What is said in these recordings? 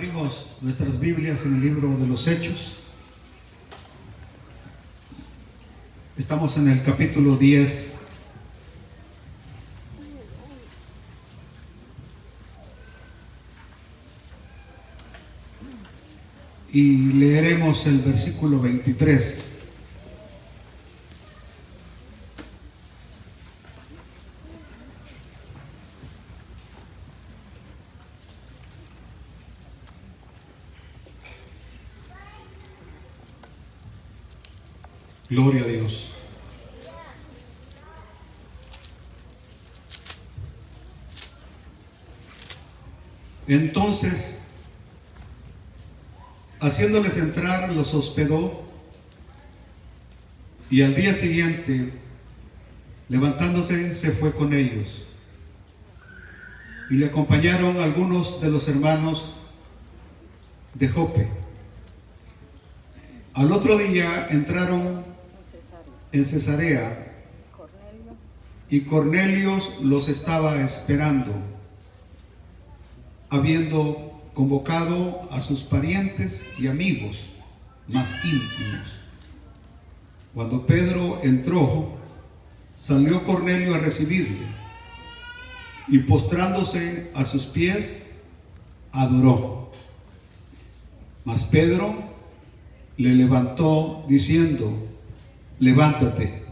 Abrimos nuestras Biblias en el libro de los Hechos. Estamos en el capítulo 10. Y leeremos el versículo 23. Gloria a Dios. Entonces, haciéndoles entrar, los hospedó, y al día siguiente, levantándose, se fue con ellos. Y le acompañaron algunos de los hermanos de Jope. Al otro día entraron en Cesarea, y Cornelio los estaba esperando, habiendo convocado a sus parientes y amigos más íntimos. Cuando Pedro entró, salió Cornelio a recibirle, y postrándose a sus pies, adoró. Mas Pedro le levantó diciendo: levántate,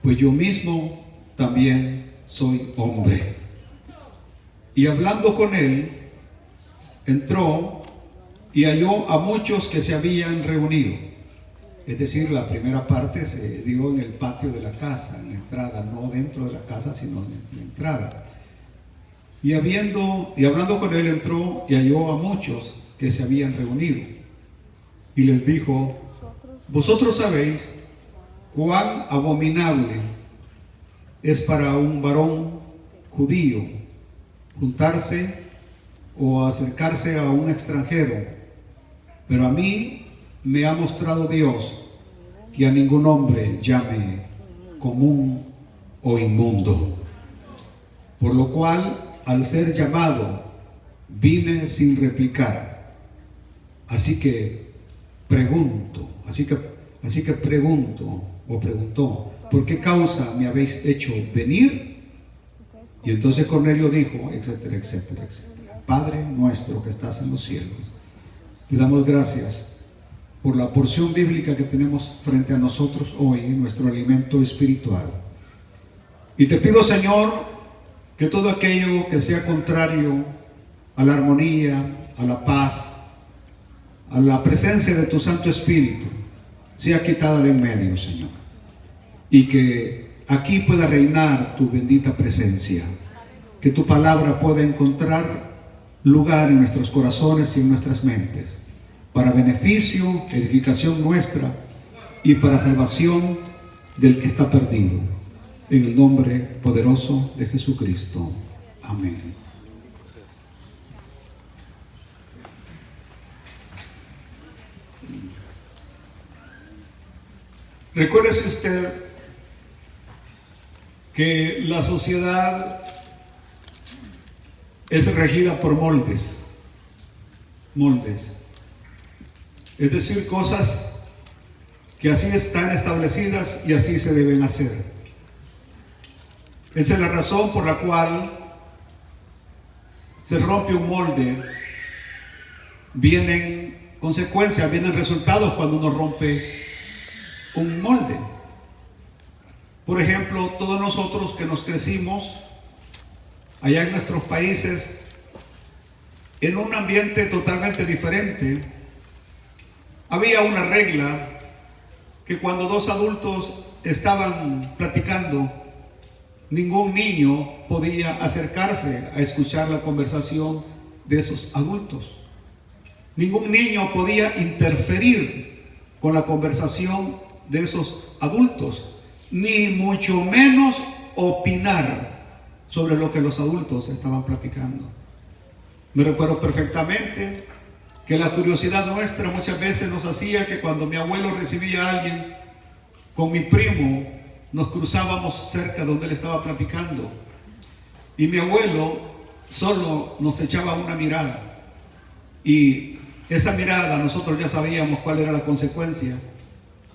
pues yo mismo también soy hombre. Y hablando con él, entró y halló a muchos que se habían reunido. Es decir, la primera parte se dio en el patio de la casa, en la entrada, no dentro de la casa, sino en la entrada. Y hablando con él, entró y halló a muchos que se habían reunido. Y les dijo: vosotros sabéis cuán abominable es para un varón judío juntarse o acercarse a un extranjero, pero a mí me ha mostrado Dios que a ningún hombre llame común o inmundo. Por lo cual, al ser llamado, vine sin replicar. Así que pregunto, ¿por qué causa me habéis hecho venir? Y entonces Cornelio dijo, etcétera, etcétera, etcétera. Padre nuestro que estás en los cielos, te damos gracias por la porción bíblica que tenemos frente a nosotros hoy, nuestro alimento espiritual. Y te pido, Señor, que todo aquello que sea contrario a la armonía, a la paz, a la presencia de tu Santo Espíritu, sea quitada de en medio, Señor, y que aquí pueda reinar tu bendita presencia, que tu palabra pueda encontrar lugar en nuestros corazones y en nuestras mentes, para beneficio, edificación nuestra y para salvación del que está perdido, en el nombre poderoso de Jesucristo. Amén. Recuérdese usted que la sociedad es regida por moldes, es decir, cosas que así están establecidas y así se deben hacer. Esa es la razón por la cual se rompe un molde. Vienen consecuencias, vienen resultados cuando uno rompe un molde. Por ejemplo, todos nosotros que nos crecimos allá en nuestros países en un ambiente totalmente diferente, había una regla que cuando dos adultos estaban platicando, ningún niño podía acercarse a escuchar la conversación de esos adultos. Ningún niño podía interferir con la conversación de esos adultos, ni mucho menos opinar sobre lo que los adultos estaban platicando. Me recuerdo perfectamente que la curiosidad nuestra muchas veces nos hacía que cuando mi abuelo recibía a alguien, con mi primo nos cruzábamos cerca donde él estaba platicando, y mi abuelo solo nos echaba una mirada Y esa mirada nosotros ya sabíamos cuál era la consecuencia.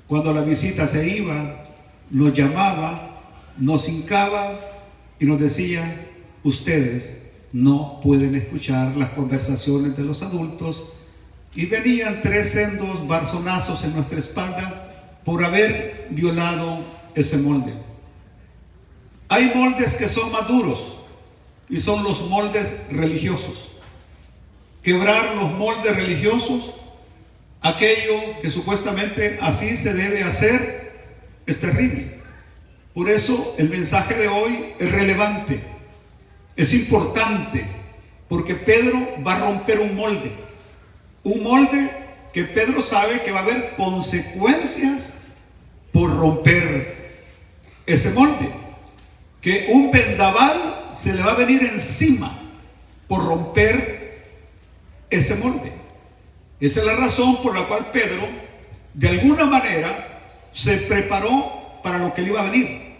Cuando la visita se iba, nos llamaba, nos hincaba y nos decía: ustedes no pueden escuchar las conversaciones de los adultos. Y venían 3 sendos barzonazos en nuestra espalda por haber violado ese molde. Hay moldes que son más duros y son los moldes religiosos. Quebrar los moldes religiosos, aquello que supuestamente así se debe hacer, es terrible. Por eso el mensaje de hoy es relevante, es importante, porque Pedro va a romper un molde que Pedro sabe que va a haber consecuencias por romper ese molde, que un vendaval se le va a venir encima por romper ese molde. Esa es la razón por la cual Pedro, de alguna manera, se preparó para lo que le iba a venir.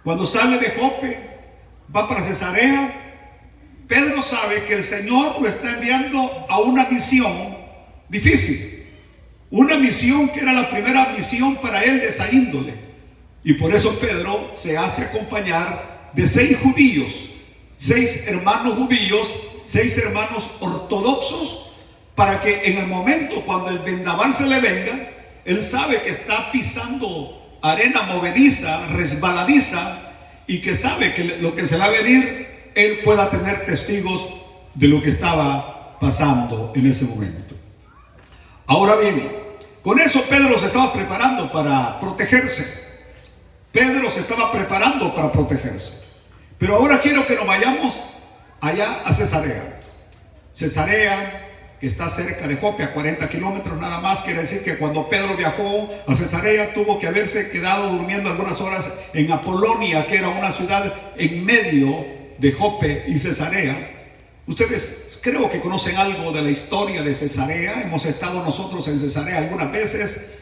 Cuando sale de Jope, va para Cesarea. Pedro sabe que el Señor lo está enviando a una misión difícil, una misión que era la primera misión para él de esa índole. Y por eso Pedro se hace acompañar de 6 judíos, 6 hermanos judíos, 6 hermanos ortodoxos, para que en el momento cuando el vendaval se le venga, él sabe que está pisando arena movediza, resbaladiza, y que sabe que lo que se va a venir, él pueda tener testigos de lo que estaba pasando en ese momento. Ahora bien, con eso Pedro se estaba preparando para protegerse. Pedro se estaba preparando para protegerse. Pero ahora quiero que nos vayamos allá a Cesarea. Cesarea, que está cerca de Jope, a 40 kilómetros nada más. Quiere decir que cuando Pedro viajó a Cesarea, tuvo que haberse quedado durmiendo algunas horas en Apolonia, que era una ciudad en medio de Jope y Cesarea. Ustedes creo que conocen algo de la historia de Cesarea. Hemos estado nosotros en Cesarea algunas veces.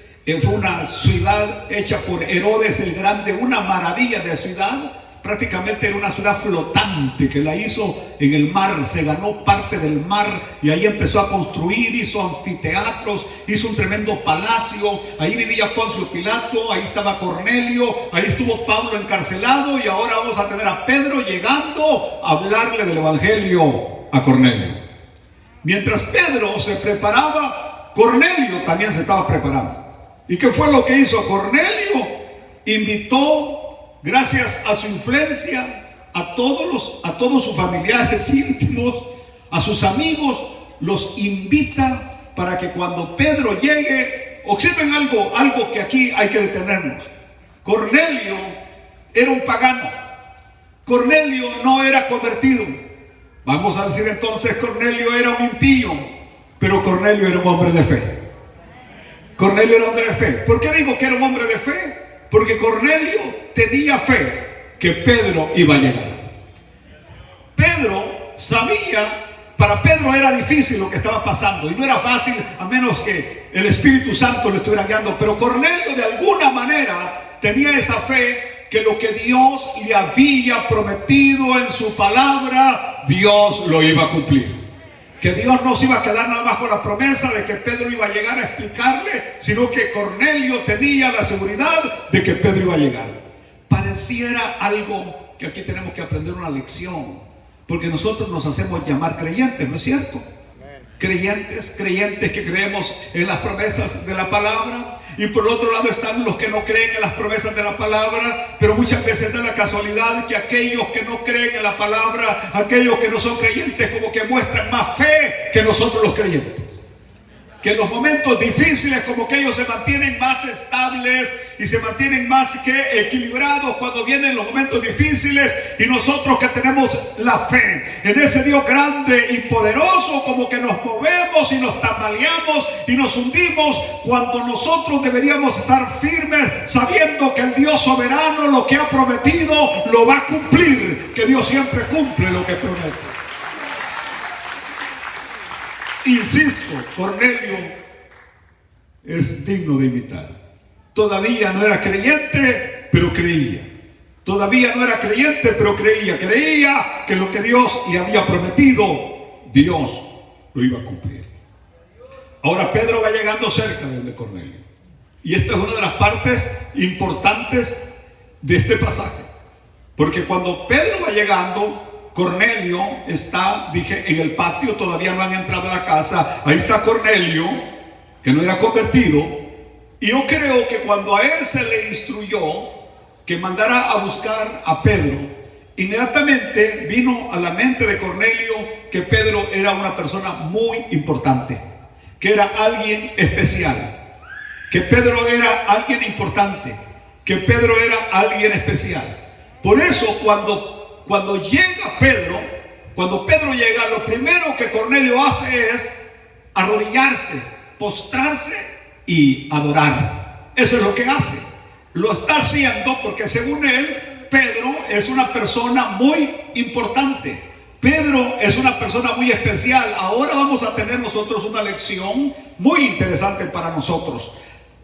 Fue una ciudad hecha por Herodes el Grande, una maravilla de ciudad. Prácticamente era una ciudad flotante que la hizo en el mar, se ganó parte del mar y ahí empezó a construir, hizo anfiteatros, hizo un tremendo palacio. Ahí vivía Poncio Pilato, ahí estaba Cornelio, ahí estuvo Pablo encarcelado, y ahora vamos a tener a Pedro llegando a hablarle del evangelio a Cornelio. Mientras Pedro se preparaba, Cornelio también se estaba preparando. ¿Y qué fue lo que hizo Cornelio? Invitó, gracias a su influencia, a todos sus familiares íntimos, a sus amigos, los invita para que cuando Pedro llegue, observen algo que aquí hay que detenernos. Cornelio era un pagano. Cornelio no era convertido. Vamos a decir entonces, Cornelio era un impío, pero Cornelio era un hombre de fe. Cornelio era un hombre de fe. ¿Por qué digo que era un hombre de fe? Porque Cornelio tenía fe que Pedro iba a llegar. Pedro sabía, para Pedro era difícil lo que estaba pasando y no era fácil a menos que el Espíritu Santo lo estuviera guiando. Pero Cornelio de alguna manera tenía esa fe que lo que Dios le había prometido en su palabra, Dios lo iba a cumplir. Que Dios no se iba a quedar nada más con la promesa de que Pedro iba a llegar a explicarle, sino que Cornelio tenía la seguridad de que Pedro iba a llegar. Pareciera algo que aquí tenemos que aprender una lección, porque nosotros nos hacemos llamar creyentes, ¿no es cierto? Creyentes que creemos en las promesas de la palabra. Y por el otro lado están los que no creen en las promesas de la palabra, pero muchas veces da la casualidad que aquellos que no creen en la palabra, aquellos que no son creyentes, como que muestran más fe que nosotros los creyentes. Que en los momentos difíciles como que ellos se mantienen más estables y se mantienen más que equilibrados cuando vienen los momentos difíciles, y nosotros que tenemos la fe en ese Dios grande y poderoso, como que nos movemos y nos tambaleamos y nos hundimos cuando nosotros deberíamos estar firmes sabiendo que el Dios soberano lo que ha prometido lo va a cumplir, que Dios siempre cumple lo que promete. Insisto, Cornelio es digno de imitar. Todavía no era creyente, pero creía. Todavía no era creyente, pero creía. Creía que lo que Dios le había prometido, Dios lo iba a cumplir. Ahora Pedro va llegando cerca de Cornelio. Y esta es una de las partes importantes de este pasaje. Porque cuando Pedro va llegando, Cornelio está, dije, en el patio, todavía no han entrado a la casa. Ahí está Cornelio, que no era convertido. Y yo creo que cuando a él se le instruyó que mandara a buscar a Pedro, inmediatamente vino a la mente de Cornelio que Pedro era una persona muy importante, que era alguien especial, que Pedro era alguien importante, que Pedro era alguien especial. Por eso cuando llega Pedro, cuando Pedro llega, lo primero que Cornelio hace es arrodillarse, postrarse y adorar. Eso es lo que hace. Lo está haciendo porque según él, Pedro es una persona muy importante. Pedro es una persona muy especial. Ahora vamos a tener nosotros una lección muy interesante para nosotros.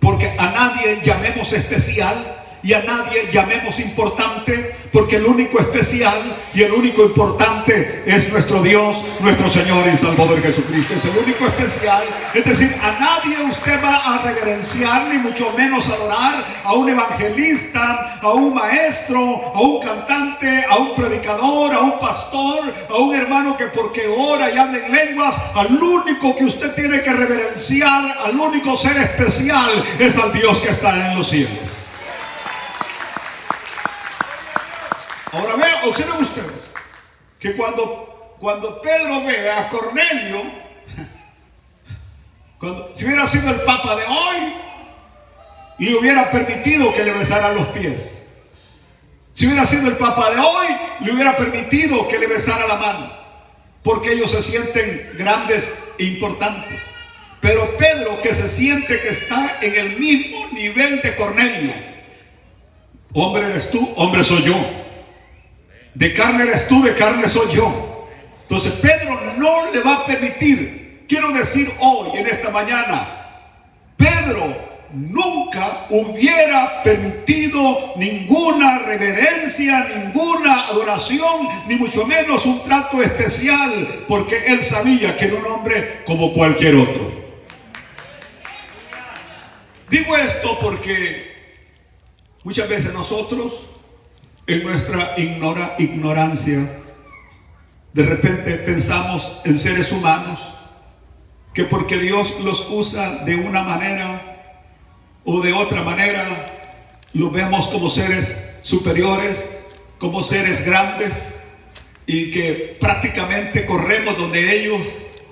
Porque a nadie llamemos especial y a nadie llamemos importante, porque el único especial y el único importante es nuestro Dios, nuestro Señor y Salvador Jesucristo. Es el único especial. Es decir, a nadie usted va a reverenciar, ni mucho menos adorar a un evangelista, a un maestro, a un cantante, a un predicador, a un pastor, a un hermano que porque ora y habla en lenguas. Al único que usted tiene que reverenciar, al único ser especial, es al Dios que está en los cielos. Ahora vean, observen ustedes que cuando Pedro ve a Cornelio, si hubiera sido el Papa de hoy, le hubiera permitido que le besara los pies. Si hubiera sido el Papa de hoy, le hubiera permitido que le besara la mano, porque ellos se sienten grandes e importantes. Pero Pedro, que se siente que está en el mismo nivel de Cornelio, hombre eres tú, hombre soy yo. De carne eres tú, de carne soy yo. Entonces Pedro no le va a permitir. Quiero decir hoy, en esta mañana, Pedro nunca hubiera permitido ninguna reverencia, ninguna adoración, ni mucho menos un trato especial, porque él sabía que era un hombre como cualquier otro. Digo esto porque muchas veces nosotros, en nuestra ignorancia, de repente pensamos en seres humanos que porque Dios los usa de una manera o de otra manera, los vemos como seres superiores, como seres grandes, y que prácticamente corremos donde ellos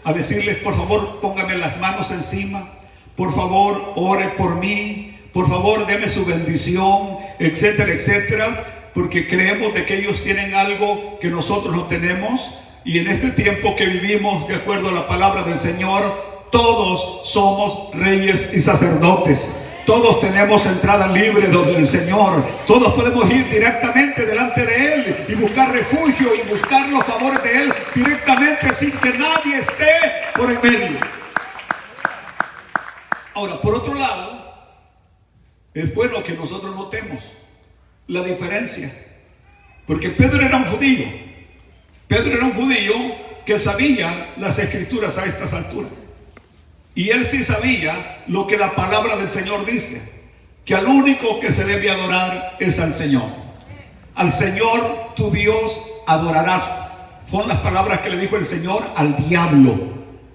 a decirles: por favor, póngame las manos encima, por favor, ore por mí, por favor, deme su bendición, etcétera, etcétera. Porque creemos de que ellos tienen algo que nosotros no tenemos. Y en este tiempo que vivimos, de acuerdo a la palabra del Señor, todos somos reyes y sacerdotes. Todos tenemos entrada libre donde el Señor. Todos podemos ir directamente delante de Él y buscar refugio y buscar los favores de Él directamente, sin que nadie esté por en medio. Ahora, por otro lado, es bueno que nosotros notemos la diferencia, porque Pedro era un judío. Pedro era un judío que sabía las escrituras a estas alturas, y él sí sabía lo que la palabra del Señor dice, que al único que se debe adorar es al Señor. Al Señor tu Dios adorarás. Fueron las palabras que le dijo el Señor al diablo.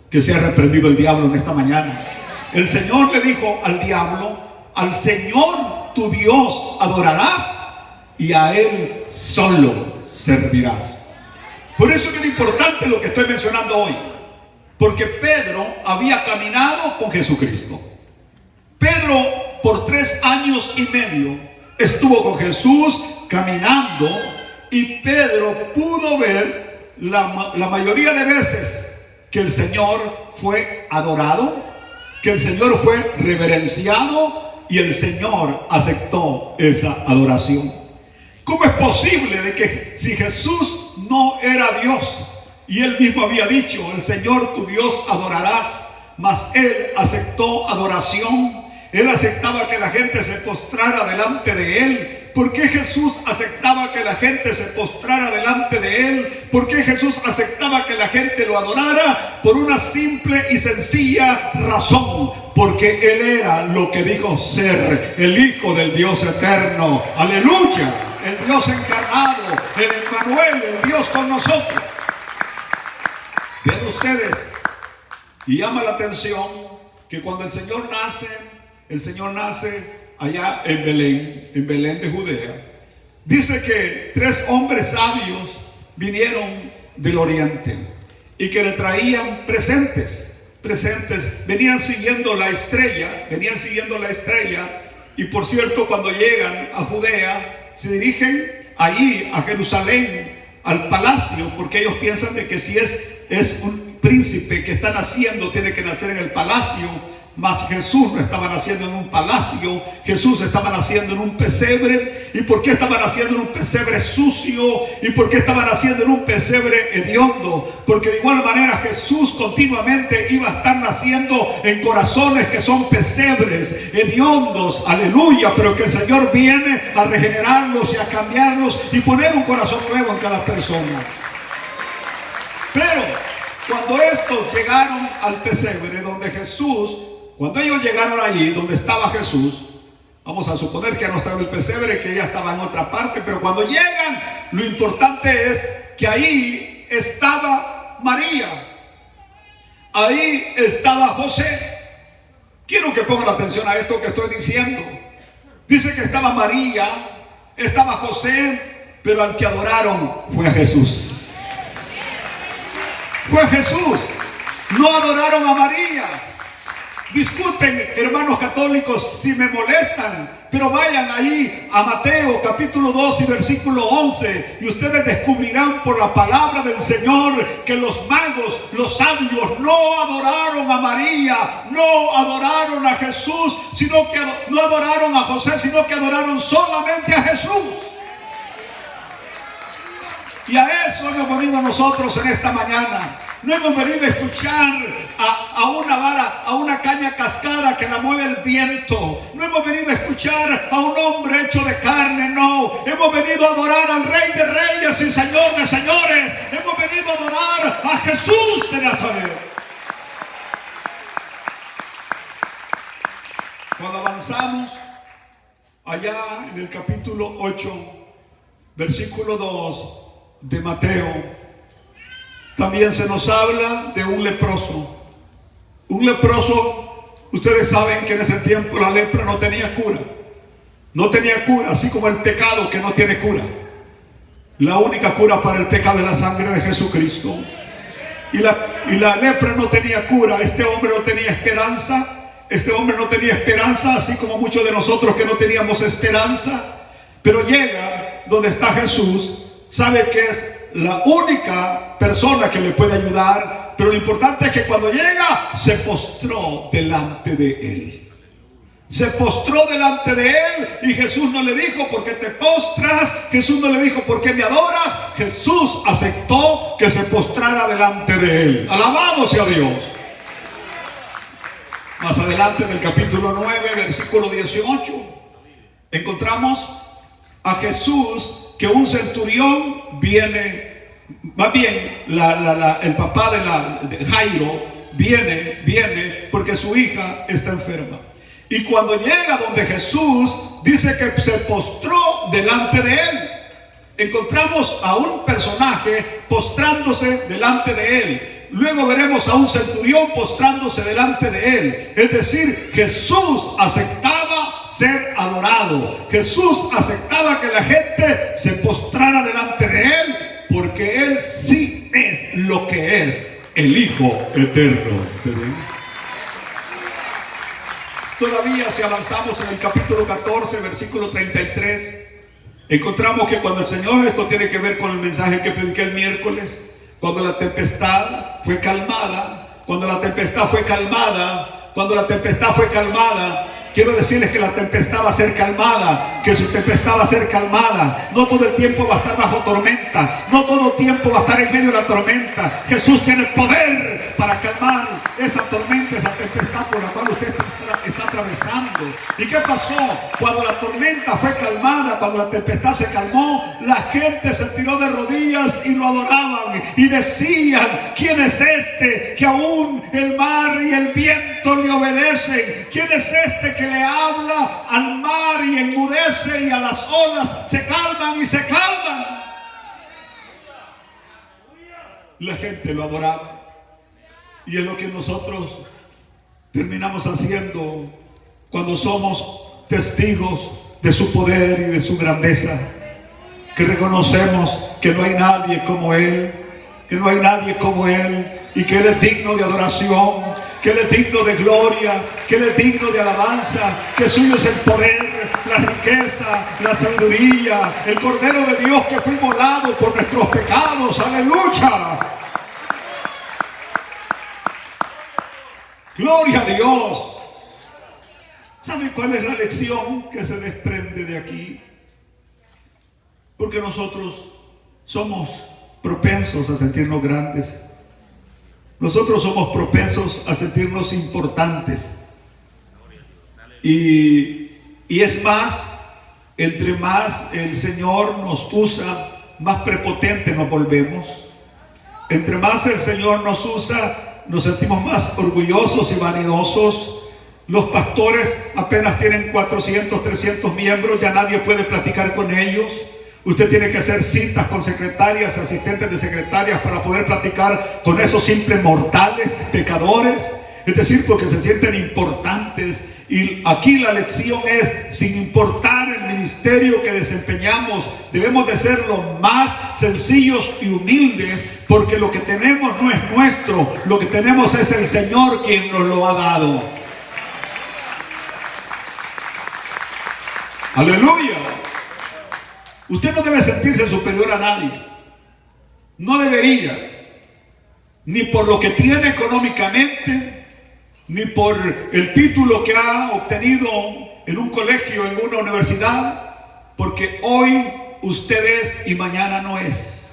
Que sea reprendido el diablo en esta mañana. El Señor le dijo al diablo: al Señor tu Dios adorarás y a Él solo servirás. Por eso es importante lo que estoy mencionando hoy, porque Pedro había caminado con Jesucristo. Pedro por 3 años y medio estuvo con Jesús caminando, y Pedro pudo ver la mayoría de veces que el Señor fue adorado, que el Señor fue reverenciado, y el Señor aceptó esa adoración. ¿Cómo es posible de que si Jesús no era Dios, y Él mismo había dicho: el Señor tu Dios adorarás, mas Él aceptó adoración? Él aceptaba que la gente se postrara delante de Él, ¿Por qué Jesús aceptaba que la gente se postrara delante de Él? ¿Por qué Jesús aceptaba que la gente lo adorara? Por una simple y sencilla razón. Porque Él era lo que dijo ser, el Hijo del Dios eterno. ¡Aleluya! El Dios encarnado, el Emmanuel, el Dios con nosotros. Vean ustedes, y llama la atención que cuando el Señor nace allá en Belén de Judea. Dice que 3 hombres sabios vinieron del oriente y que le traían presentes. Venían siguiendo la estrella. Y por cierto, cuando llegan a Judea, se dirigen allí a Jerusalén, al palacio, porque ellos piensan de que si es un príncipe que está naciendo, tiene que nacer en el palacio. Mas Jesús no estaba naciendo en un palacio, Jesús estaba naciendo en un pesebre. ¿Y por qué estaba naciendo en un pesebre sucio? ¿Y por qué estaba naciendo en un pesebre hediondo? Porque de igual manera Jesús continuamente iba a estar naciendo en corazones que son pesebres, hediondos, aleluya, pero que el Señor viene a regenerarlos y a cambiarlos y poner un corazón nuevo en cada persona. Pero cuando estos llegaron al pesebre donde Jesús, cuando ellos llegaron allí donde estaba Jesús, vamos a suponer que ya no estaba en el pesebre, que ya estaba en otra parte, pero cuando llegan, lo importante es que ahí estaba María, ahí estaba José. Quiero que pongan atención a esto que estoy diciendo. Dice que estaba María, estaba José, pero al que adoraron fue a Jesús. Fue Jesús. No adoraron a María. Disculpen, hermanos católicos, si me molestan, pero vayan ahí a Mateo capítulo 2 y versículo 11 y ustedes descubrirán por la palabra del Señor que los magos, los sabios, no adoraron a María, no adoraron a Jesús, sino que no adoraron a José, sino que adoraron solamente a Jesús. Y a eso hemos venido nosotros en esta mañana. No hemos venido a escuchar a una vara, a una caña cascada que la mueve el viento. No hemos venido a escuchar a un hombre hecho de carne, no. Hemos venido a adorar al Rey de Reyes y Señor de Señores. Hemos venido a adorar a Jesús de Nazaret. Cuando avanzamos allá en el capítulo 8, versículo 2 de Mateo, también se nos habla de un leproso. Un leproso, ustedes saben que en ese tiempo la lepra no tenía cura. No tenía cura, así como el pecado que no tiene cura. La única cura para el pecado es la sangre de Jesucristo. Y la lepra no tenía cura. Este hombre no tenía esperanza. Este hombre no tenía esperanza, así como muchos de nosotros que no teníamos esperanza. Pero llega donde está Jesús. Sabe que es la única persona que le puede ayudar, pero lo importante es que cuando llega se postró delante de él. Se postró delante de él y Jesús no le dijo ¿por qué te postras? Jesús no le dijo ¿por qué me adoras? Jesús aceptó que se postrara delante de él. Alabado sea Dios. Más adelante en el capítulo 9, versículo 18, encontramos a Jesús que un centurión viene, más bien el papá de Jairo viene porque su hija está enferma. Y cuando llega donde Jesús, dice que se postró delante de él. Encontramos a un personaje postrándose delante de él. Luego veremos a un centurión postrándose delante de él. Es decir, Jesús aceptaba ser adorado. Jesús aceptaba que la gente se postrara delante de él, porque él sí es lo que es, el Hijo eterno. Todavía si avanzamos en el capítulo 14, versículo 33, encontramos que cuando el Señor, esto tiene que ver con el mensaje que prediqué el miércoles, cuando la tempestad fue calmada, quiero decirles que la tempestad va a ser calmada, que su tempestad va a ser calmada. No todo el tiempo va a estar bajo tormenta, no todo el tiempo va a estar en medio de la tormenta. Jesús tiene el poder para calmar esa tormenta, esa tempestad por la cual usted está atravesando. ¿Y qué pasó? Cuando la tormenta fue calmada, cuando la tempestad se calmó, la gente se tiró de rodillas y lo adoraban y decían: ¿quién es este que aún el mar y el viento le obedecen? ¿Quién es este que le habla al mar y enmudece y a las olas se calman y se calman? La gente lo adoraba. Y es lo que nosotros terminamos haciendo cuando somos testigos de su poder y de su grandeza, que reconocemos que no hay nadie como Él, que no hay nadie como Él, y que Él es digno de adoración, que Él es digno de gloria, que Él es digno de alabanza, que suyo es el poder, la riqueza, la sabiduría, el Cordero de Dios que fue inmolado por nuestros pecados. ¡Aleluya! ¡Gloria a Dios! ¿Saben cuál es la lección que se desprende de aquí? Porque nosotros somos propensos a sentirnos grandes. Nosotros somos propensos a sentirnos importantes. Y es más, entre más el Señor nos usa, más prepotentes nos volvemos. Entre más el Señor nos usa, nos sentimos más orgullosos y vanidosos. Los pastores apenas tienen 400, 300 miembros, ya nadie puede platicar con ellos. Usted tiene que hacer citas con secretarias, asistentes de secretarias para poder platicar con esos simples mortales, pecadores. Es decir, porque se sienten importantes. Y aquí la lección es, sin importar el ministerio que desempeñamos, debemos de ser los más sencillos y humildes, porque lo que tenemos no es nuestro, lo que tenemos es el Señor quien nos lo ha dado. Aleluya. Usted no debe sentirse superior a nadie. No debería. Ni por lo que tiene económicamente, ni por el título que ha obtenido en un colegio, en una universidad. Porque hoy usted es y mañana no es.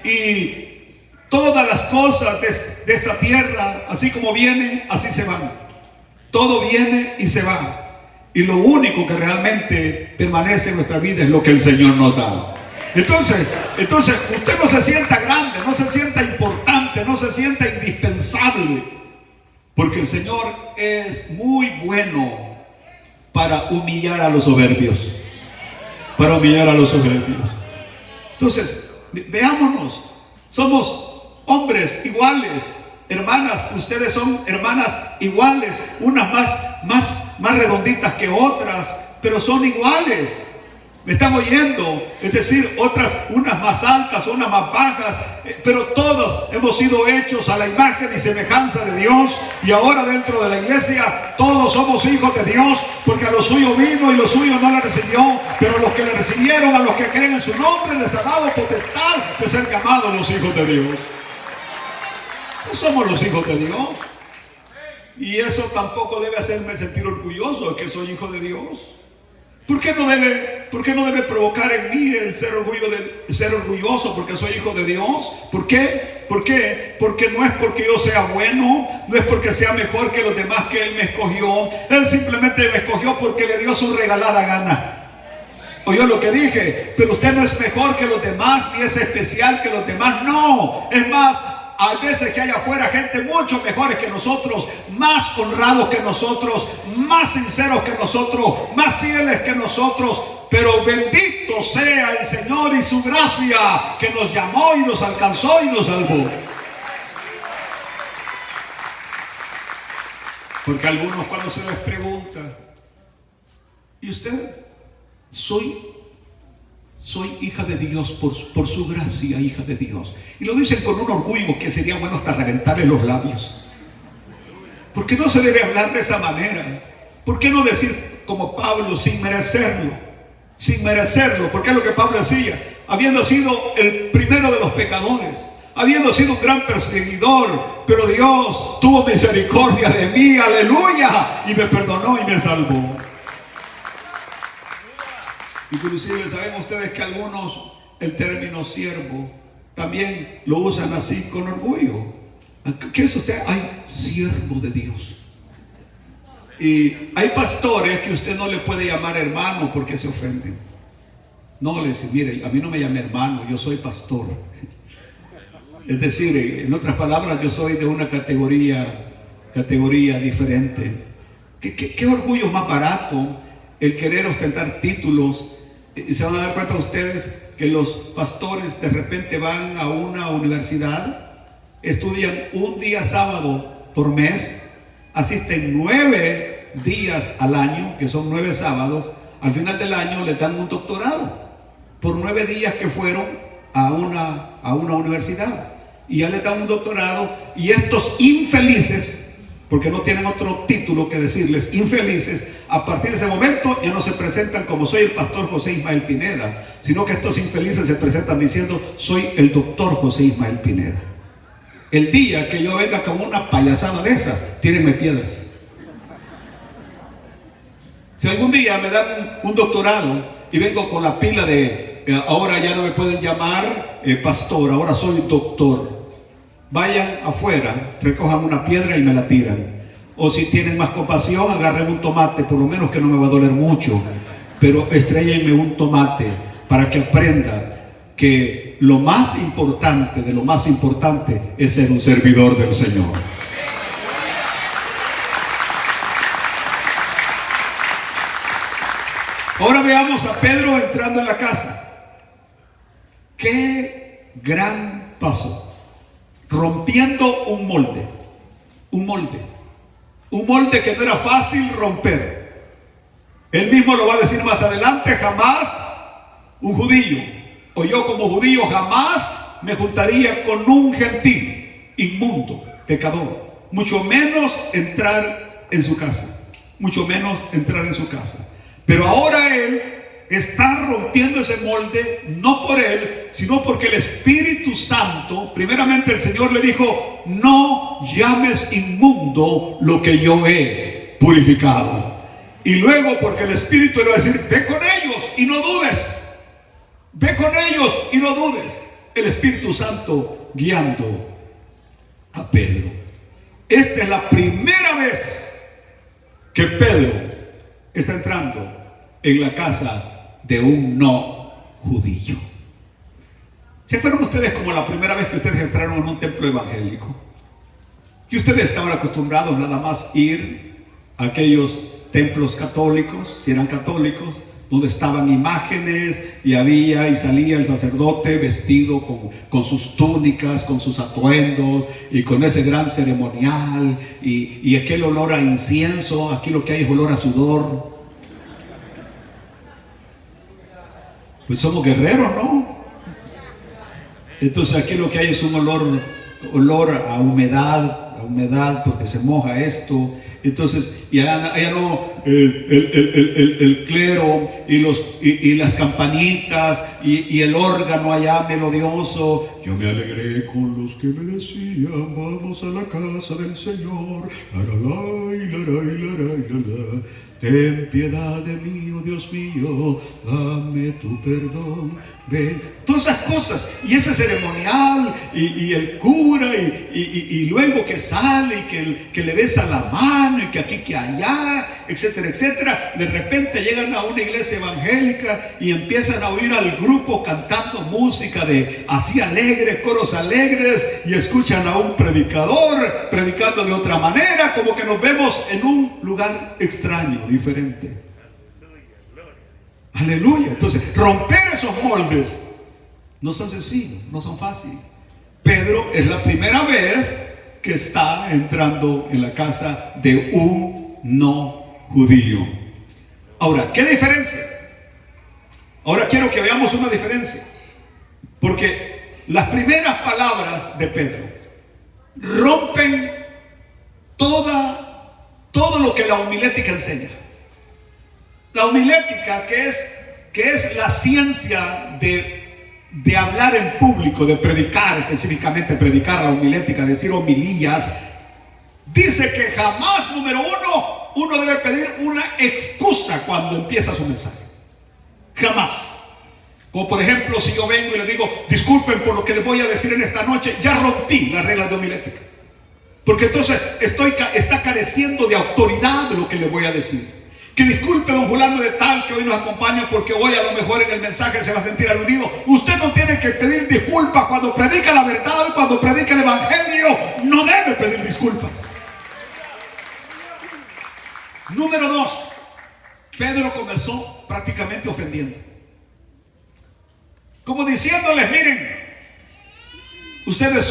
Y todas las cosas de esta tierra, así como vienen, así se van. Todo viene y se va. Y lo único que realmente permanece en nuestra vida es lo que el Señor nos da. Entonces usted no se sienta grande, no se sienta importante, no se sienta indispensable, porque el Señor es muy bueno para humillar a los soberbios. Para humillar a los soberbios. Entonces, veámonos, somos hombres iguales. Hermanas, ustedes son hermanas iguales, unas más redonditas que otras, pero son iguales. ¿Me están oyendo? Es decir, unas más altas, unas más bajas, pero todos hemos sido hechos a la imagen y semejanza de Dios. Y ahora dentro de la iglesia todos somos hijos de Dios, porque a lo suyo vino y lo suyo no le recibió, pero a los que le recibieron, a los que creen en su nombre, les ha dado potestad de ser llamados los hijos de Dios. No somos los hijos de Dios. Y eso tampoco debe hacerme sentir orgulloso de que soy hijo de Dios. ¿Por qué no debe provocar en mí el ser orgulloso porque soy hijo de Dios? ¿Por qué? Porque no es porque yo sea bueno, no es porque sea mejor que los demás que Él me escogió. Él simplemente me escogió porque le dio su regalada gana. ¿Oyó lo que dije? Pero usted no es mejor que los demás ni es especial que los demás. No, es más, hay veces que hay afuera gente mucho mejores que nosotros, más honrados que nosotros, más sinceros que nosotros, más fieles que nosotros. Pero bendito sea el Señor y su gracia que nos llamó y nos alcanzó y nos salvó. Porque algunos cuando se les pregunta, ¿y usted? Soy hija de Dios por su gracia, hija de Dios. Y lo dicen con un orgullo que sería bueno hasta reventarle los labios. ¿Por qué no se debe hablar de esa manera? ¿Por qué no decir como Pablo, sin merecerlo? Sin merecerlo, porque es lo que Pablo decía. Habiendo sido el primero de los pecadores, habiendo sido un gran perseguidor, pero Dios tuvo misericordia de mí, aleluya, y me perdonó y me salvó. Inclusive saben ustedes que algunos el término siervo también lo usan así con orgullo. ¿Qué es usted? Ay, siervo de Dios. Y hay pastores que usted no le puede llamar hermano porque se ofenden. No le dice, mire, a mí no me llame hermano, yo soy pastor. Es decir, en otras palabras, yo soy de una categoría diferente. ¿Qué orgullo más barato el querer ostentar títulos? Y se van a dar cuenta ustedes que los pastores de repente van a una universidad, estudian un día sábado por mes, asisten 9 días al año, que son 9 sábados, al final del año les dan un doctorado por 9 días que fueron a una universidad, y ya les dan un doctorado. Y estos infelices, porque no tienen otro título que decirles, infelices, a partir de ese momento ya no se presentan como soy el pastor José Ismael Pineda, sino que estos infelices se presentan diciendo soy el doctor José Ismael Pineda. El día que yo venga como una payasada de esas, tírenme piedras. Si algún día me dan un doctorado y vengo con la pila de ahora ya no me pueden llamar pastor, ahora soy doctor, vayan afuera, recojan una piedra y me la tiran. O si tienen más compasión, agarren un tomate, por lo menos que no me va a doler mucho, pero estréllenme un tomate para que aprenda que lo más importante de lo más importante es ser un servidor del Señor. Ahora veamos a Pedro entrando en la casa. Qué gran paso, rompiendo un molde que no era fácil romper. Él mismo lo va a decir más adelante: jamás un judío, o yo como judío jamás me juntaría con un gentil inmundo, pecador, mucho menos entrar en su casa, Pero ahora él está rompiendo ese molde, no por él, sino porque el Espíritu Santo, primeramente el Señor le dijo: no llames inmundo lo que yo he purificado. Y luego porque el Espíritu le va a decir: ve con ellos y no dudes. Ve con ellos y no dudes. El Espíritu Santo guiando a Pedro. Esta es la primera vez que Pedro está entrando en la casa de un no judío. ¿Se fueron ustedes como la primera vez que ustedes entraron en un templo evangélico? Que ustedes estaban acostumbrados nada más ir a aquellos templos católicos, si eran católicos, donde estaban imágenes y había y salía el sacerdote vestido con sus túnicas, con sus atuendos y con ese gran ceremonial y aquel olor a incienso. Aquí lo que hay es olor a sudor. Pues somos guerreros, ¿no? Entonces aquí lo que hay es un olor a humedad porque se moja esto. Entonces ya no el clero y las campanitas y el órgano allá melodioso. Yo me alegré con los que me decían: vamos a la casa del Señor. Ten piedad de mí, oh Dios mío, dame tu perdón. Ven. Todas esas cosas y ese ceremonial y el cura y luego que sale y que le besa la mano y que aquí, que allá, etcétera, etcétera. De repente llegan a una iglesia evangélica y empiezan a oír al grupo cantando música de así alegres, coros alegres, y escuchan a un predicador predicando de otra manera, como que nos vemos en un lugar extraño, diferente. Aleluya. Entonces, romper esos moldes no son sencillos, no son fáciles. Pedro es la primera vez que está entrando en la casa de un no judío. Ahora, ¿qué diferencia? Ahora quiero que veamos una diferencia, porque las primeras palabras de Pedro rompen todo lo que la homilética enseña. La homilética, que es la ciencia de de hablar en público, de predicar, específicamente predicar la homilética, decir homilías, dice que jamás, número uno, uno debe pedir una excusa cuando empieza su mensaje. Jamás. Como por ejemplo, si yo vengo y le digo, disculpen por lo que les voy a decir en esta noche, ya rompí las reglas de homilética. Porque entonces está careciendo de autoridad de lo que le voy a decir. Que disculpe don fulano de tal que hoy nos acompaña, porque hoy a lo mejor en el mensaje se va a sentir aludido. Usted no tiene que pedir disculpas cuando predica la verdad, cuando predica el evangelio. No debe pedir disculpas. Número 2, Pedro comenzó prácticamente ofendiendo, como diciéndoles: miren, ustedes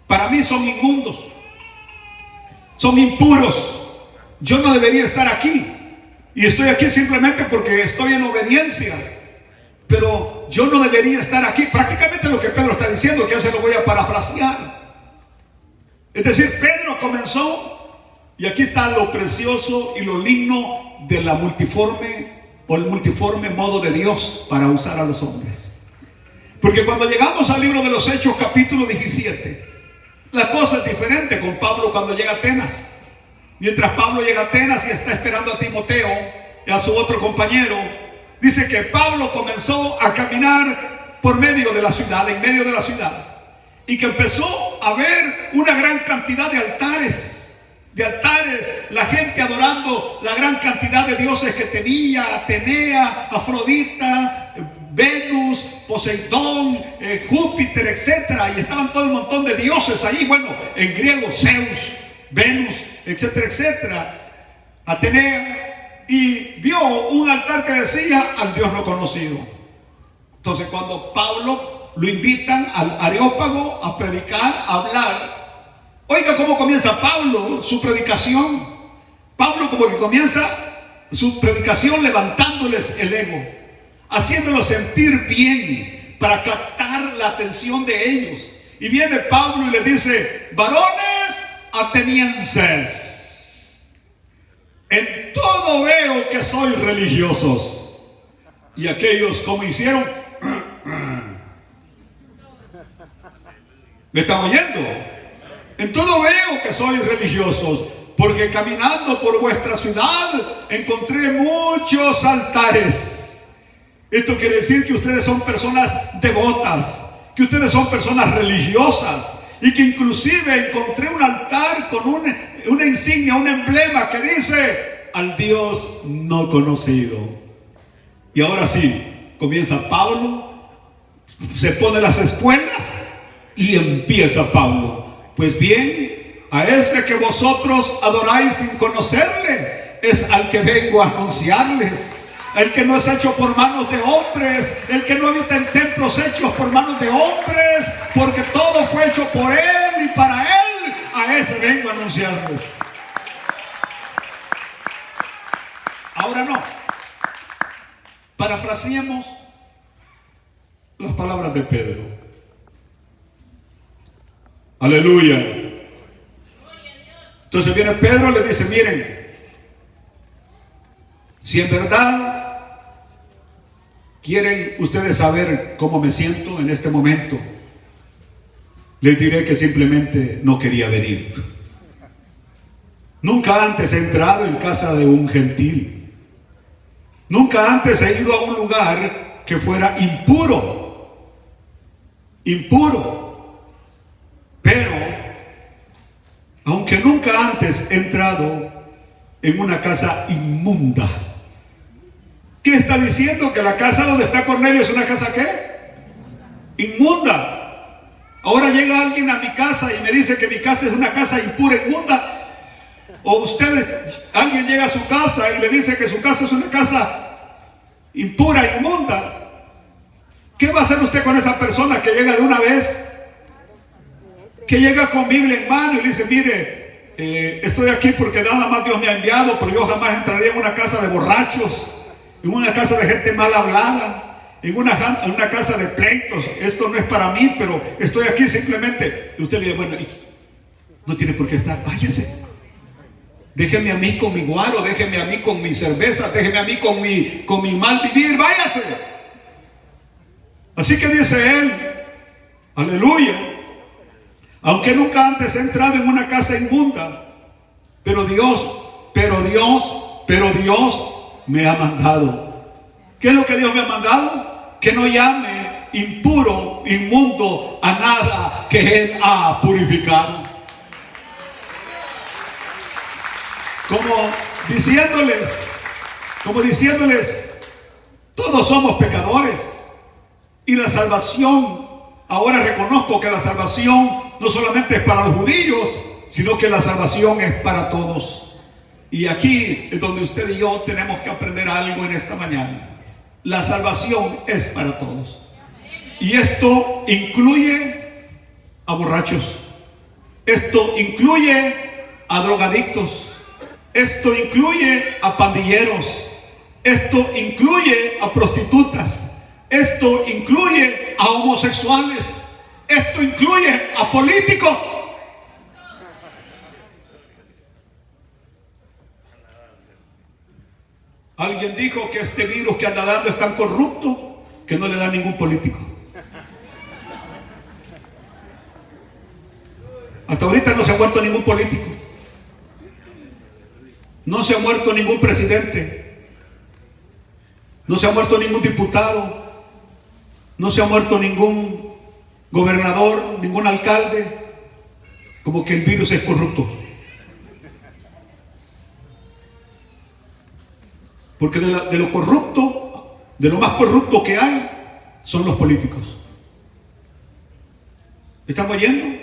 para mí son inmundos, son impuros. Yo no debería estar aquí, y estoy aquí simplemente porque estoy en obediencia, pero yo no debería estar aquí. Prácticamente lo que Pedro está diciendo, que yo se lo voy a parafrasear. Es decir, Pedro comenzó, y aquí está lo precioso y lo lindo de la multiforme o el multiforme modo de Dios para usar a los hombres. Porque cuando llegamos al libro de los Hechos, capítulo 17, la cosa es diferente con Pablo cuando llega a Atenas. Mientras Pablo llega a Atenas y está esperando a Timoteo y a su otro compañero, dice que Pablo comenzó a caminar por medio de la ciudad, en medio de la ciudad, y que empezó a ver una gran cantidad de altares, la gente adorando la gran cantidad de dioses que tenía: Atenea, Afrodita, Venus, Poseidón, Júpiter, etcétera. Y estaban todo un montón de dioses allí. Bueno, en griego Zeus, Venus, etcétera, etcétera, Atenea. Y vio un altar que decía: al Dios no conocido. Entonces, cuando Pablo lo invitan al Areópago a predicar, a hablar, oiga cómo comienza Pablo su predicación. Pablo como que comienza su predicación levantándoles el ego, haciéndolos sentir bien para captar la atención de ellos. Y viene Pablo y les dice: varones atenienses, en todo veo que sois religiosos. Y aquellos, ¿cómo hicieron? ¿Me están oyendo? En todo veo que sois religiosos, porque caminando por vuestra ciudad encontré muchos altares. Esto quiere decir que ustedes son personas devotas, que ustedes son personas religiosas, y que inclusive encontré un altar con una insignia, un emblema que dice: al Dios no conocido. Y ahora sí, comienza Pablo, se pone las espuelas y empieza Pablo: pues bien, a ese que vosotros adoráis sin conocerle, es al que vengo a anunciarles. El que no es hecho por manos de hombres, el que no habita en templos hechos por manos de hombres, porque todo fue hecho por Él y para Él. A ese vengo a anunciarles. Ahora no. Parafraseemos las palabras de Pedro. Aleluya. Entonces viene Pedro y le dice: miren, si en verdad quieren ustedes saber cómo me siento en este momento, les diré que simplemente no quería venir. Nunca antes he entrado en casa de un gentil. Nunca antes he ido a un lugar que fuera impuro. Pero, aunque nunca antes he entrado en una casa inmunda. ¿Qué está diciendo? Que la casa donde está Cornelio es una casa ¿qué? Inmunda. Ahora llega alguien a mi casa y me dice que mi casa es una casa impura, inmunda. O alguien llega a su casa y le dice que su casa es una casa impura, inmunda. ¿Qué va a hacer usted con esa persona que llega de una vez? Que llega con Biblia en mano y le dice: mire, estoy aquí porque nada más Dios me ha enviado, pero yo jamás entraría en una casa de borrachos, en una casa de gente mal hablada, en una casa de pleitos. Esto no es para mí, pero estoy aquí simplemente. Y usted le dice: bueno, no tiene por qué estar, váyase. Déjeme a mí con mi guaro, déjeme a mí con mi cerveza, déjeme a mí con mi mal vivir, váyase. Así que dice él, aleluya, aunque nunca antes he entrado en una casa inmunda, pero Dios me ha mandado. ¿Qué es lo que Dios me ha mandado? Que no llame impuro, inmundo a nada que Él ha purificado. Como diciéndoles, todos somos pecadores. Y la salvación, ahora reconozco que la salvación no solamente es para los judíos, sino que la salvación es para todos. Y aquí es donde usted y yo tenemos que aprender algo en esta mañana. La salvación es para todos. Y esto incluye a borrachos. Esto incluye a drogadictos. Esto incluye a pandilleros. Esto incluye a prostitutas. Esto incluye a homosexuales. Esto incluye a políticos. Alguien dijo que este virus que anda dando es tan corrupto que no le da ningún político. Hasta ahorita no se ha muerto ningún político. No se ha muerto ningún presidente. No se ha muerto ningún diputado. No se ha muerto ningún gobernador, ningún alcalde. Como que el virus es corrupto. Porque de lo corrupto, de lo más corrupto que hay, son los políticos. ¿Me están oyendo?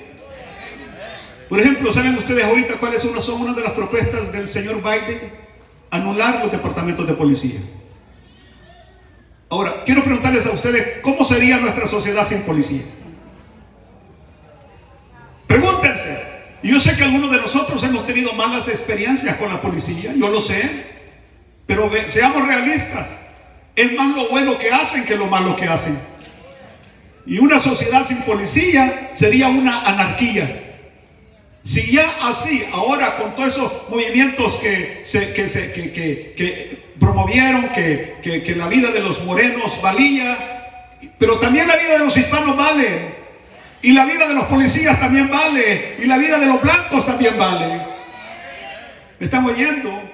Por ejemplo, ¿saben ustedes ahorita cuáles son una de las propuestas del señor Biden? Anular los departamentos de policía. Ahora, quiero preguntarles a ustedes, ¿cómo sería nuestra sociedad sin policía? Pregúntense. Y yo sé que algunos de nosotros hemos tenido malas experiencias con la policía, yo lo sé. Pero seamos realistas, es más lo bueno que hacen que lo malo que hacen. Y una sociedad sin policía sería una anarquía. Si ya así, ahora con todos esos movimientos que promovieron, que la vida de los morenos valía, pero también la vida de los hispanos vale, y la vida de los policías también vale, y la vida de los blancos también vale. ¿Me están oyendo?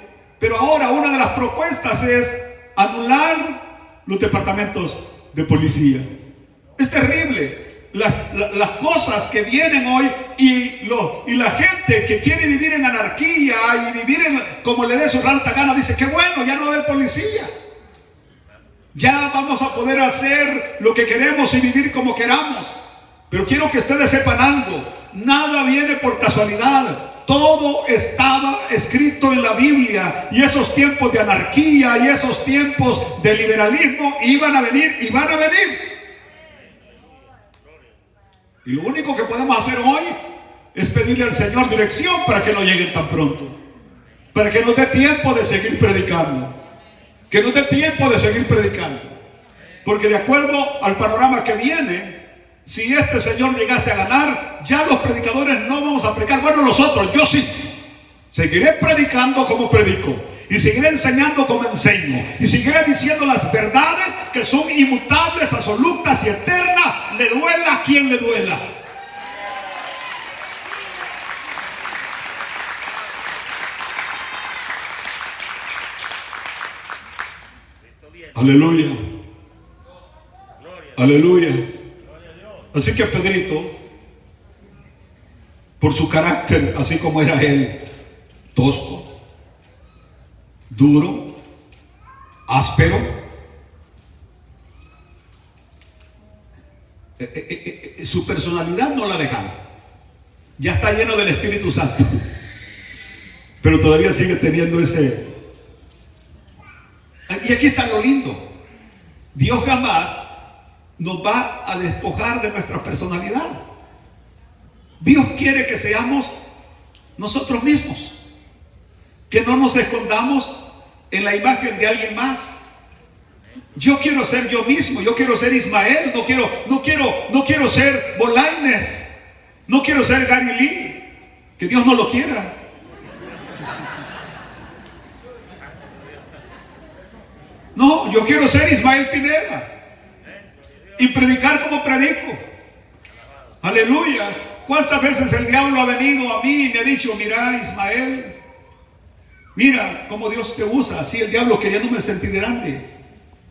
Pero ahora una de las propuestas es anular los departamentos de policía. Es terrible. Las cosas que vienen hoy y la gente que quiere vivir en anarquía y vivir como le dé su ranta gana, dice que bueno, ya no va a haber policía. Ya vamos a poder hacer lo que queremos y vivir como queramos. Pero quiero que ustedes sepan algo. Nada viene por casualidad. Todo estaba escrito en la Biblia, y esos tiempos de anarquía y esos tiempos de liberalismo iban a venir y van a venir. Y lo único que podemos hacer hoy es pedirle al Señor dirección para que no lleguen tan pronto, para que nos dé tiempo de seguir predicando, que nos dé tiempo de seguir predicando, porque de acuerdo al panorama que viene, si este señor llegase a ganar, ya los predicadores no vamos a predicar. Bueno, nosotros, yo sí, seguiré predicando como predico, y seguiré enseñando como enseño, y seguiré diciendo las verdades que son inmutables, absolutas y eternas, le duela a quien le duela. Aleluya. Aleluya. Así que Pedrito, por su carácter, así como era él, tosco, duro, áspero, su personalidad no la dejaba. Ya está lleno del Espíritu Santo, pero todavía sigue teniendo ese. Y aquí está lo lindo. Dios jamás nos va a despojar de nuestra personalidad. Dios quiere que seamos nosotros mismos, que no nos escondamos en la imagen de alguien más. Yo quiero ser yo mismo, yo quiero ser Ismael, no quiero ser Bolaines, no quiero ser Gary Lee, que Dios no lo quiera. No, yo quiero ser Ismael Pineda. y predicar como predico. Aleluya. ¿Cuántas veces el diablo ha venido a mí y me ha dicho: mira, Ismael, mira cómo Dios te usa? Así el diablo queriéndome sentir grande.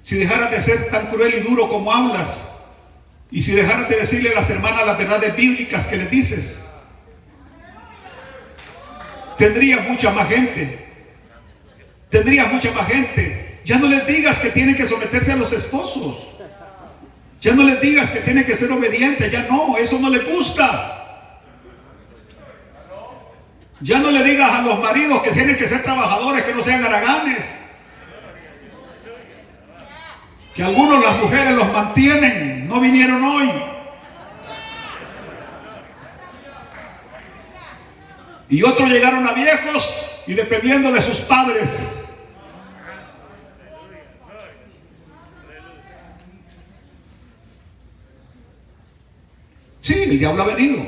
Si dejaras de ser tan cruel y duro como hablas, y si dejaras de decirle a las hermanas las verdades bíblicas que les dices, tendrías mucha más gente. Tendrías mucha más gente. Ya no les digas que tienen que someterse a los esposos. Ya no les digas que tienen que ser obedientes. Ya no, eso no les gusta. Ya no le digas a los maridos que tienen que ser trabajadores, que no sean haraganes. Que algunos las mujeres los mantienen, no vinieron hoy. Y otros llegaron a viejos y dependiendo de sus padres. Sí, el diablo ha venido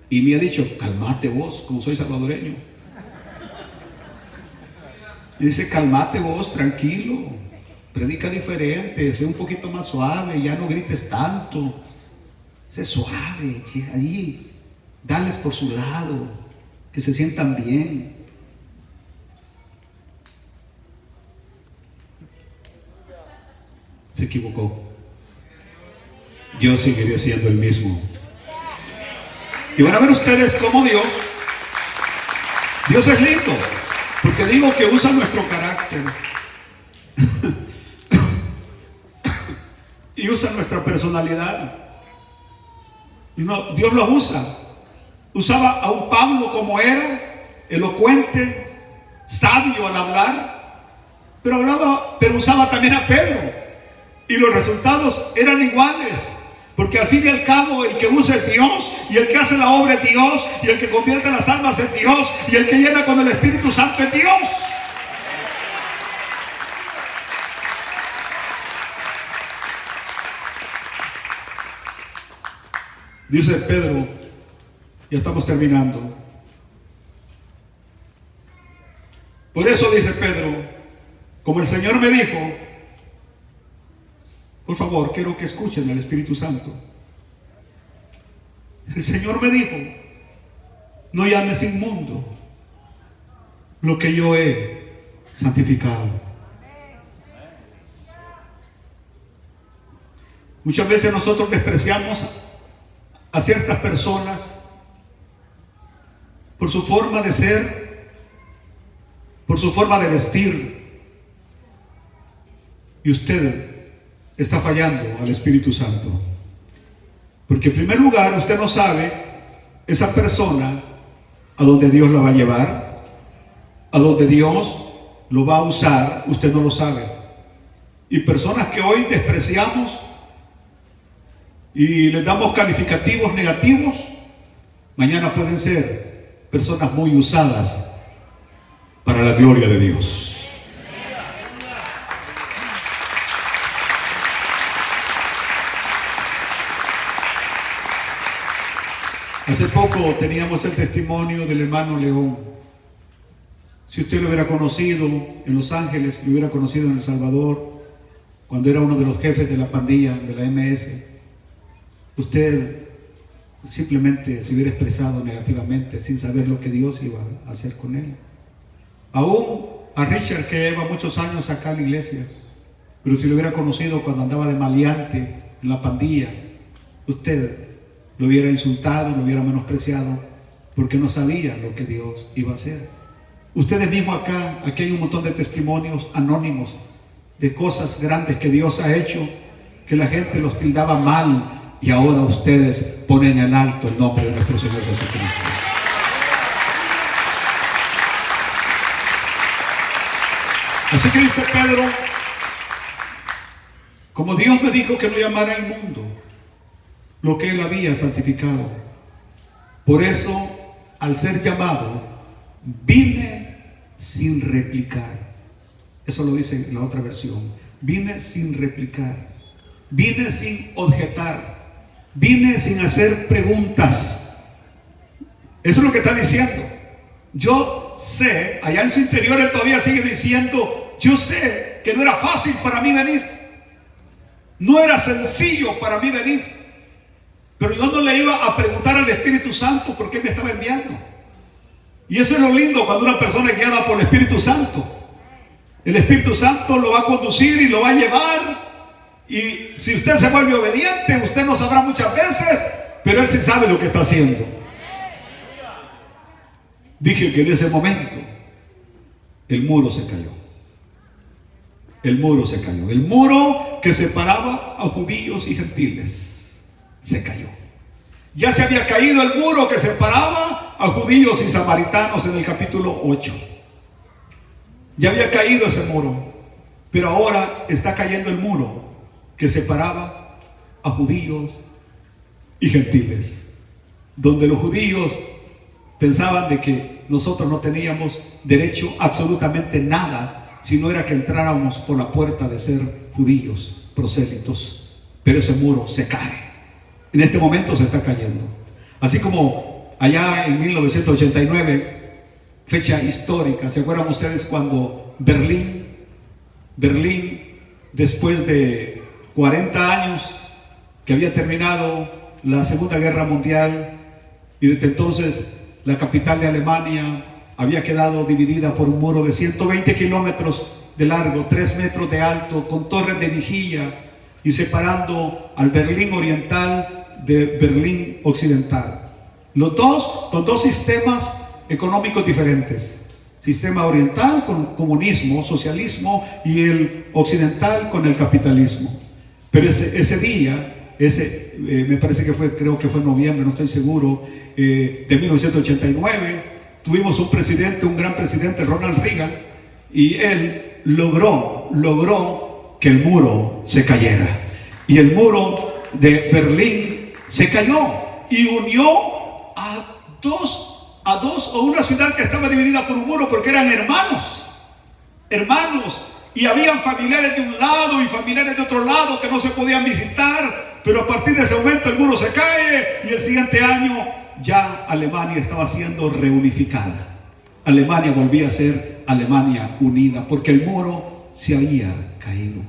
y me ha dicho: cálmate vos, como soy salvadoreño. Y dice: cálmate vos, tranquilo, predica diferente, sé un poquito más suave, ya no grites tanto, sé suave, ahí, dales por su lado, que se sientan bien. Se equivocó. Yo seguiré siendo el mismo. Y van a ver ustedes cómo Dios es lindo, porque digo que usa nuestro carácter y usa nuestra personalidad. No, Dios lo usa. Usaba a un Pablo como era, elocuente, sabio al hablar, pero usaba también a Pedro, y los resultados eran iguales. Porque al fin y al cabo el que usa es Dios, y el que hace la obra es Dios, y el que convierte las almas es Dios, y el que llena con el Espíritu Santo es Dios. Dice Pedro, ya estamos terminando. Por eso dice Pedro, como el Señor me dijo, por favor, quiero que escuchen al Espíritu Santo. El Señor me dijo: no llames inmundo lo que yo he santificado. Muchas veces nosotros despreciamos a ciertas personas por su forma de ser, por su forma de vestir, y usted está fallando al Espíritu Santo. Porque en primer lugar, usted no sabe esa persona a donde Dios la va a llevar, a donde Dios lo va a usar, usted no lo sabe. Y personas que hoy despreciamos y les damos calificativos negativos, mañana pueden ser personas muy usadas para la gloria de Dios. Hace poco teníamos el testimonio del hermano León. Si usted lo hubiera conocido en Los Ángeles, lo hubiera conocido en El Salvador, cuando era uno de los jefes de la pandilla, de la MS, usted simplemente se hubiera expresado negativamente sin saber lo que Dios iba a hacer con él. Aún a Richard, que lleva muchos años acá en la iglesia, pero si lo hubiera conocido cuando andaba de maleante en la pandilla, usted lo hubiera insultado, lo hubiera menospreciado, porque no sabía lo que Dios iba a hacer. Ustedes mismos acá, aquí hay un montón de testimonios anónimos de cosas grandes que Dios ha hecho, que la gente los tildaba mal, y ahora ustedes ponen en alto el nombre de nuestro Señor Jesucristo. Así que dice Pedro, como Dios me dijo que no llamara inmundo lo que él había santificado, por eso al ser llamado vine sin replicar. Eso lo dice en la otra versión. Vine sin replicar, vine sin objetar, vine sin hacer preguntas. Eso es lo que está diciendo. Yo sé, allá en su interior él todavía sigue diciendo: yo sé que no era fácil para mí venir. No era sencillo para mí venir, pero yo no le iba a preguntar al Espíritu Santo por qué me estaba enviando. Y eso es lo lindo cuando una persona es guiada por el Espíritu Santo. El Espíritu Santo lo va a conducir y lo va a llevar. Y si usted se vuelve obediente, usted no sabrá muchas veces, pero Él sí sabe lo que está haciendo. Dije que en ese momento el muro se cayó. El muro se cayó. El muro que separaba a judíos y gentiles se cayó. Ya se había caído el muro que separaba a judíos y samaritanos en el capítulo 8. Ya había caído ese muro, pero ahora está cayendo el muro que separaba a judíos y gentiles, donde los judíos pensaban de que nosotros no teníamos derecho a absolutamente nada si no era que entráramos por la puerta de ser judíos, prosélitos. Pero ese muro se cae. En este momento se está cayendo. Así como allá en 1989, fecha histórica, ¿se acuerdan ustedes cuando Berlín, después de 40 años que había terminado la Segunda Guerra Mundial, y desde entonces la capital de Alemania había quedado dividida por un muro de 120 kilómetros de largo, 3 metros de alto, con torres de vigía, y separando al Berlín oriental de Berlín occidental. Los dos con dos sistemas económicos diferentes. Sistema oriental con comunismo, socialismo, y el occidental con el capitalismo. Pero ese día, me parece que fue, creo que fue en noviembre, no estoy seguro, de 1989, tuvimos un presidente, un gran presidente, Ronald Reagan, y él logró que el muro se cayera. Y el muro de Berlín se cayó y unió a una ciudad que estaba dividida por un muro, porque eran hermanos, y habían familiares de un lado y familiares de otro lado que no se podían visitar. Pero a partir de ese momento el muro se cae, y el siguiente año ya Alemania estaba siendo reunificada. Alemania volvía a ser Alemania unida, porque el muro se había caído.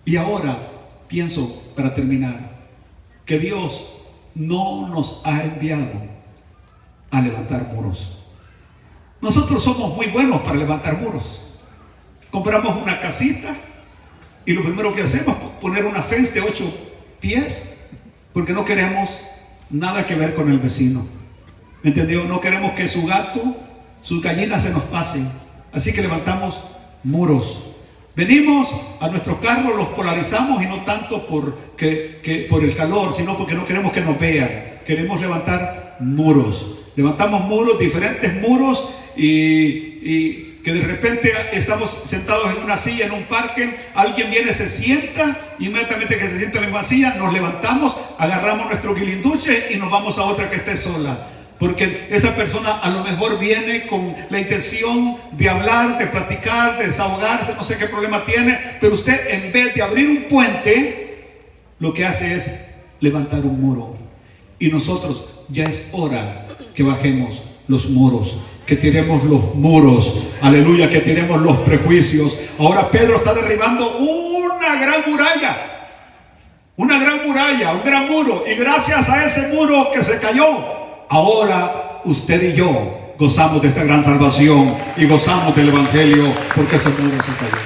Y ahora pienso, para terminar, que Dios no nos ha enviado a levantar muros. Nosotros somos muy buenos para levantar muros. Compramos una casita y lo primero que hacemos es poner una fence de 8 pies, porque no queremos nada que ver con el vecino. ¿Me entendió? No queremos que su gato, sus gallinas se nos pasen. Así que levantamos muros. Venimos a nuestros carros, los polarizamos, y no tanto por el calor, sino porque no queremos que nos vean. Queremos levantar muros. Levantamos muros, diferentes muros, y que de repente estamos sentados en una silla en un parque, alguien viene, se sienta, inmediatamente que se sienta en la misma silla, nos levantamos, agarramos nuestro guilinduche y nos vamos a otra que esté sola. Porque esa persona a lo mejor viene con la intención de hablar, de platicar, de desahogarse, no sé qué problema tiene, pero usted, en vez de abrir un puente, lo que hace es levantar un muro. Y nosotros ya es hora que bajemos los muros, que tiremos los muros, aleluya, que tiremos los prejuicios. Ahora Pedro está derribando una gran muralla, un gran muro, y gracias a ese muro que se cayó, ahora usted y yo gozamos de esta gran salvación y gozamos del Evangelio, porque ese muro se cayó.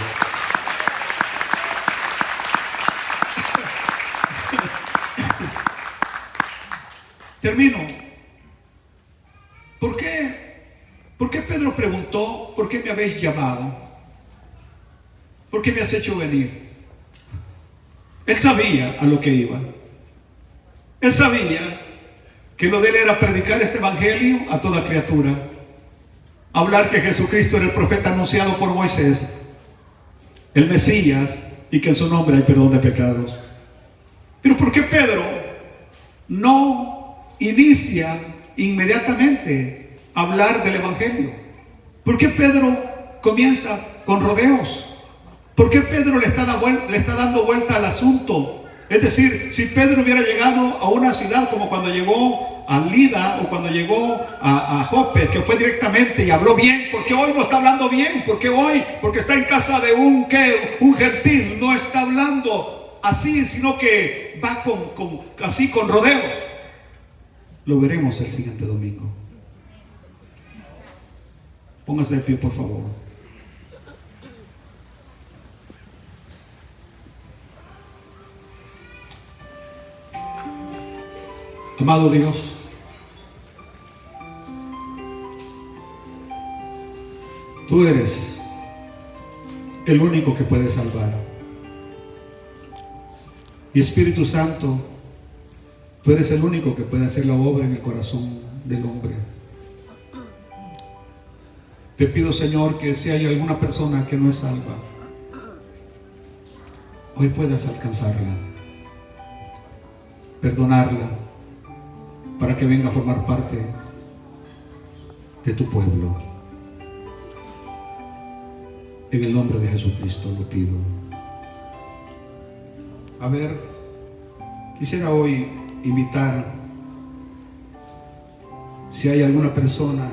Termino. ¿Por qué Pedro preguntó: ¿por qué me habéis llamado? ¿Por qué me has hecho venir? Él sabía a lo que iba. Él sabía que lo de él era predicar este evangelio a toda criatura, hablar que Jesucristo era el profeta anunciado por Moisés, el Mesías, y que en su nombre hay perdón de pecados. Pero ¿por qué Pedro no inicia inmediatamente a hablar del evangelio? ¿Por qué Pedro comienza con rodeos? ¿Por qué Pedro le está dando vuelta al asunto? Es decir, si Pedro hubiera llegado a una ciudad como cuando llegó a Lida o cuando llegó a Jope, que fue directamente y habló bien, ¿por qué hoy no está hablando bien? ¿Por qué hoy? Porque está en casa de un gentil, no está hablando así, sino que va así con rodeos. Lo veremos el siguiente domingo. Póngase de pie, por favor. Amado Dios, tú eres el único que puede salvar. Y Espíritu Santo, tú eres el único que puede hacer la obra en el corazón del hombre. Te pido, Señor, que si hay alguna persona que no es salva, hoy puedas alcanzarla, perdonarla, para que venga a formar parte de tu pueblo. En el nombre de Jesucristo lo pido. A ver, quisiera hoy invitar, si hay alguna persona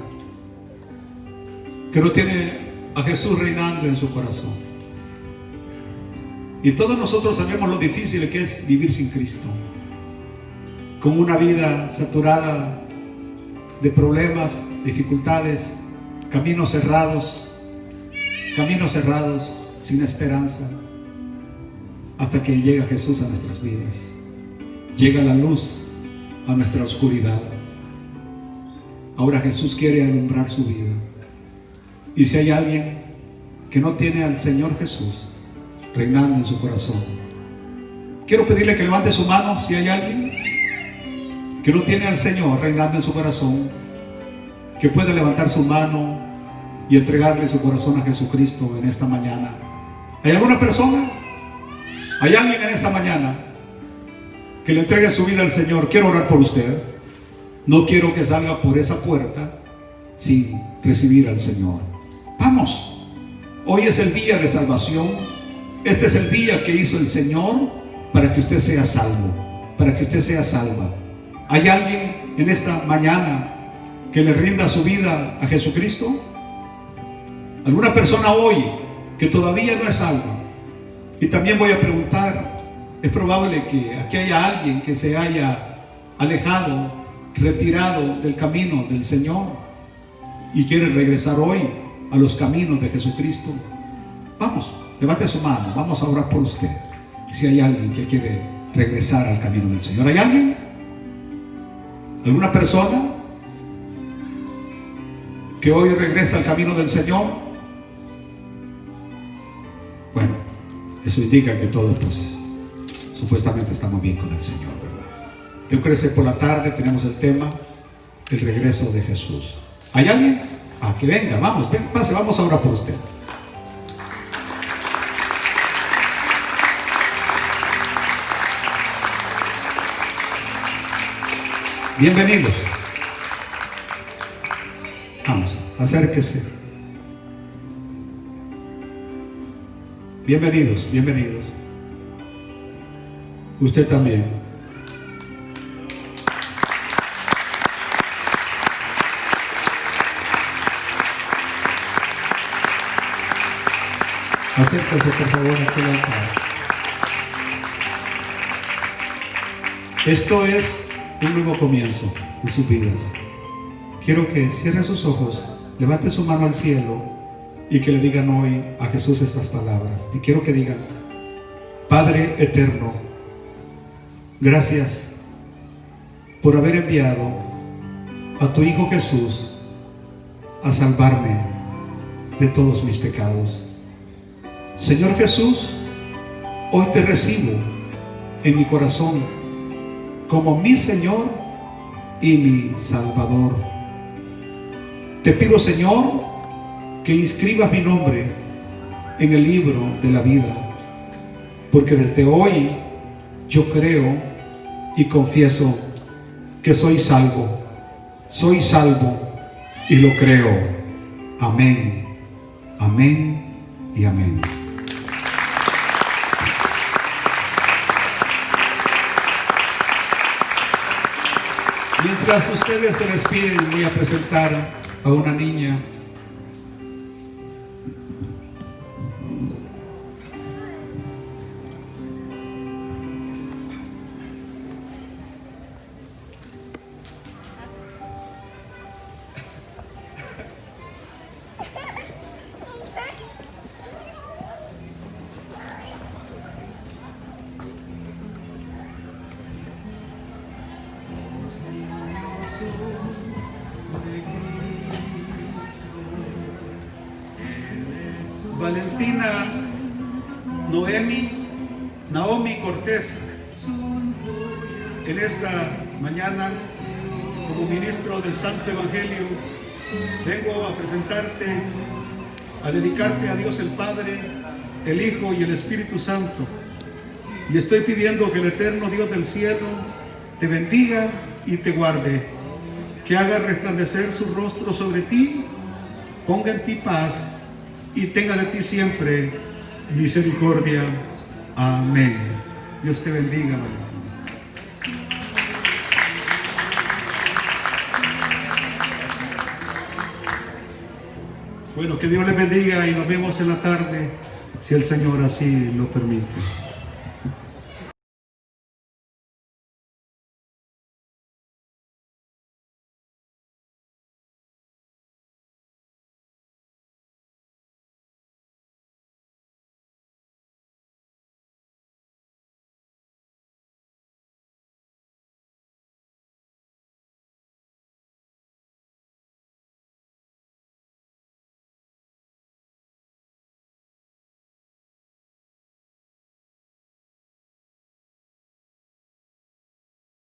que no tiene a Jesús reinando en su corazón. Y todos nosotros sabemos lo difícil que es vivir sin Cristo, con una vida saturada de problemas, dificultades, caminos cerrados, sin esperanza, hasta que llega Jesús a nuestras vidas. Llega la luz a nuestra oscuridad. Ahora Jesús quiere alumbrar su vida. Y si hay alguien que no tiene al Señor Jesús reinando en su corazón, quiero pedirle que levante su mano. Si hay alguien que no tiene al Señor reinando en su corazón, que puede levantar su mano y entregarle su corazón a Jesucristo en esta mañana. ¿Hay alguna persona? ¿Hay alguien en esta mañana que le entregue su vida al Señor? Quiero orar por usted. No quiero que salga por esa puerta sin recibir al Señor. Vamos, hoy es el día de salvación. Este es el día que hizo el Señor para que usted sea salvo, para que usted sea salva. ¿Hay alguien en esta mañana que le rinda su vida a Jesucristo? ¿Alguna persona hoy que todavía no es salva? Y también voy a preguntar, es probable que aquí haya alguien que se haya alejado, retirado del camino del Señor y quiere regresar hoy a los caminos de Jesucristo. Vamos, levante su mano, vamos a orar por usted. Si hay alguien que quiere regresar al camino del Señor. ¿Hay alguien? ¿Alguna persona que hoy regresa al camino del Señor? Bueno, eso indica que todos, pues, supuestamente estamos bien con el Señor, ¿verdad? Yo creo que por la tarde tenemos el tema, el regreso de Jesús. ¿Hay alguien? Que venga, vamos, ven, pase, vamos a orar por usted. Bienvenidos. Vamos, acérquese. Bienvenidos, bienvenidos. Usted también. Acérquese, por favor, aquí al altar. Esto es un nuevo comienzo de sus vidas. Quiero que cierre sus ojos, levante su mano al cielo y que le digan hoy a Jesús estas palabras. Y quiero que digan: Padre eterno, gracias por haber enviado a tu Hijo Jesús a salvarme de todos mis pecados. Señor Jesús, hoy te recibo en mi corazón como mi Señor y mi Salvador. Te pido, Señor, que inscribas mi nombre en el libro de la vida, porque desde hoy yo creo y confieso que soy salvo y lo creo. Amén, amén y amén. Mientras ustedes se despiden, voy a presentar a una niña. Valentina Naomi Cortés, en esta mañana, como ministro del Santo Evangelio, vengo a presentarte, a dedicarte a Dios el Padre, el Hijo y el Espíritu Santo. Y estoy pidiendo que el eterno Dios del cielo te bendiga y te guarde, que haga resplandecer su rostro sobre ti, ponga en ti paz y tenga de ti siempre misericordia. Amén. Dios te bendiga, Valentina. Bueno, que Dios les bendiga y nos vemos en la tarde, si el Señor así lo permite.